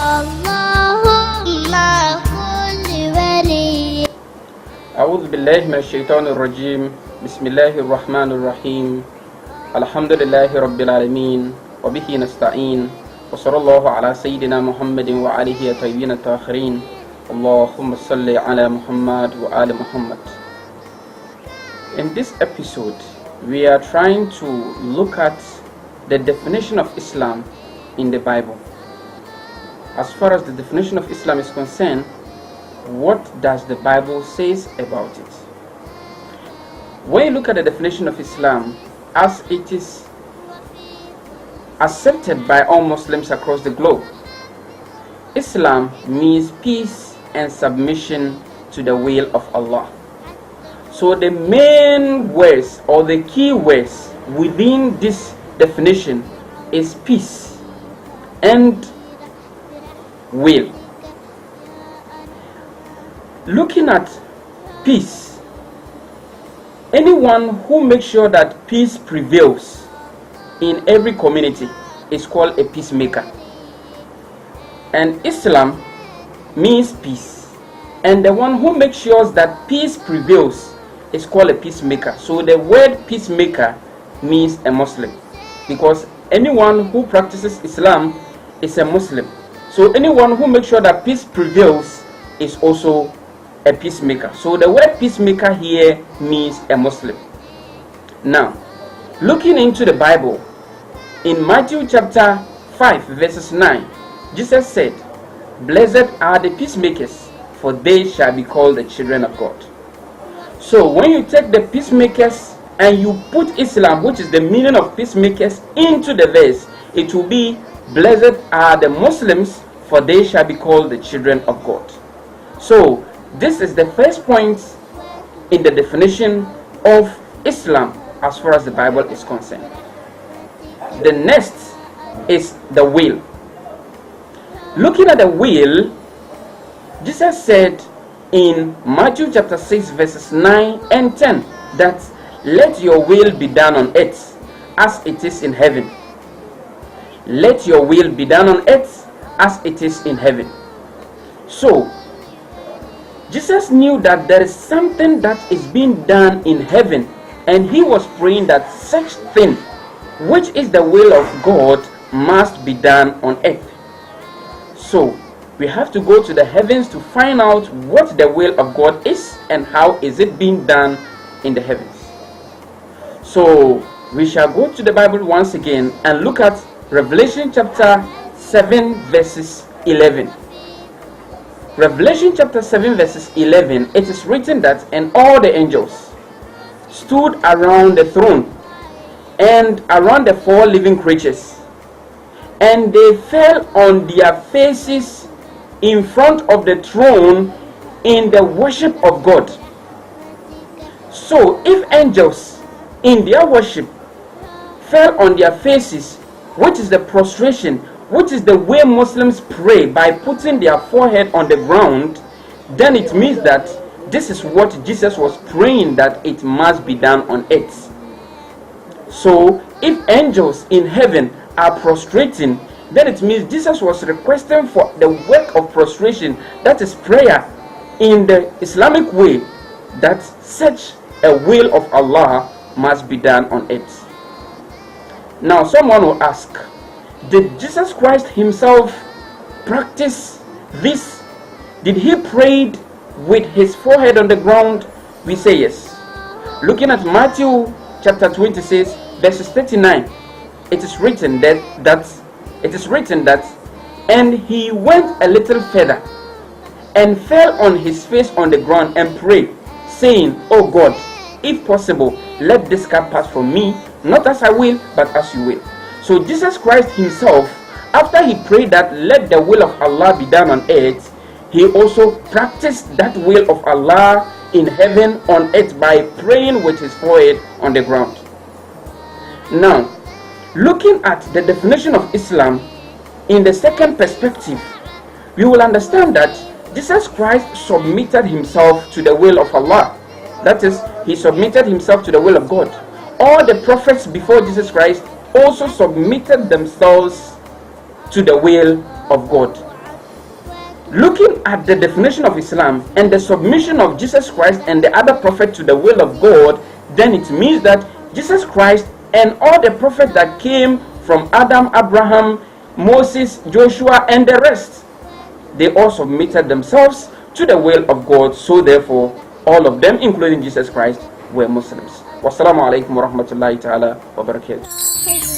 اللهم كل ولي. أعوذ بالله من الشيطان الرجيم. بسم الله الرحمن الرحيم. الحمد لله رب العالمين وبه نستعين وصلى الله على سيدنا محمد وآله الطيبين الطاهرين. اللهم صل على محمد وآل محمد. In this episode, we are trying to look at the definition of Islam in the Bible. As far as the definition of Islam is concerned, what does the Bible says about it? When you look at the definition of Islam as it is accepted by all Muslims across the globe, Islam means peace and submission to the will of Allah. So the main words or the key words within this definition is peace and will. Looking at peace, anyone who makes sure that peace prevails in every community is called a peacemaker. And Islam means peace, and the one who makes sure that peace prevails is called a peacemaker. So the word peacemaker means a Muslim, because anyone who practices Islam is a Muslim. So anyone who makes sure that peace prevails is also a peacemaker. So the word peacemaker here means a Muslim. Now, looking into the Bible, in Matthew chapter 5 verses 9, Jesus said, "Blessed are the peacemakers, for they shall be called the children of God." So when you take the peacemakers and you put Islam, which is the meaning of peacemakers, into the verse, it will be, "Blessed are the Muslims, for they shall be called the children of God." So this is the first point in the definition of Islam as far as the Bible is concerned. The next is the will. Looking at the will, Jesus said in Matthew chapter 6 verses 9 and 10 that, "Let your will be done on earth as it is in heaven." Let your will be done on earth as it is in heaven. So Jesus knew that there is something that is being done in heaven, and he was praying that such thing, which is the will of God, must be done on earth. So we have to go to the heavens to find out what the will of God is and how is it being done in the heavens. So we shall go to the Bible once again and look at Revelation chapter 7 verses 11. Revelation chapter 7 verses 11, it is written that, "And all the angels stood around the throne and around the four living creatures, and they fell on their faces in front of the throne in the worship of God." So if angels in their worship fell on their faces, which is the prostration, which is the way Muslims pray by putting their forehead on the ground, then it means that this is what Jesus was praying, that it must be done on earth. So if angels in heaven are prostrating, then it means Jesus was requesting for the work of prostration, that is prayer, in the Islamic way, that such a will of Allah must be done on earth. Now someone will ask, did Jesus Christ himself practice this? Did he pray with his forehead on the ground? We say yes. Looking at Matthew chapter 26 verses 39, it is written that "And he went a little further and fell on his face on the ground and prayed, saying, O God, if possible, let this cup pass from me, not as I will, but as you will." So Jesus Christ himself, after he prayed that let the will of Allah be done on earth, he also practiced that will of Allah in heaven on earth by praying with his forehead on the ground. Now, looking at the definition of Islam in the second perspective, we will understand that Jesus Christ submitted himself to the will of Allah. That is, he submitted himself to the will of God. All the prophets before Jesus Christ also submitted themselves to the will of God. Looking at the definition of Islam and the submission of Jesus Christ and the other prophets to the will of God, then it means that Jesus Christ and all the prophets that came from Adam, Abraham, Moses, Joshua, and the rest, they all submitted themselves to the will of God. So therefore, all of them, including Jesus Christ, were Muslims. Wassalamu alaikum wa rahmatullahi ta'ala wa barakatuh.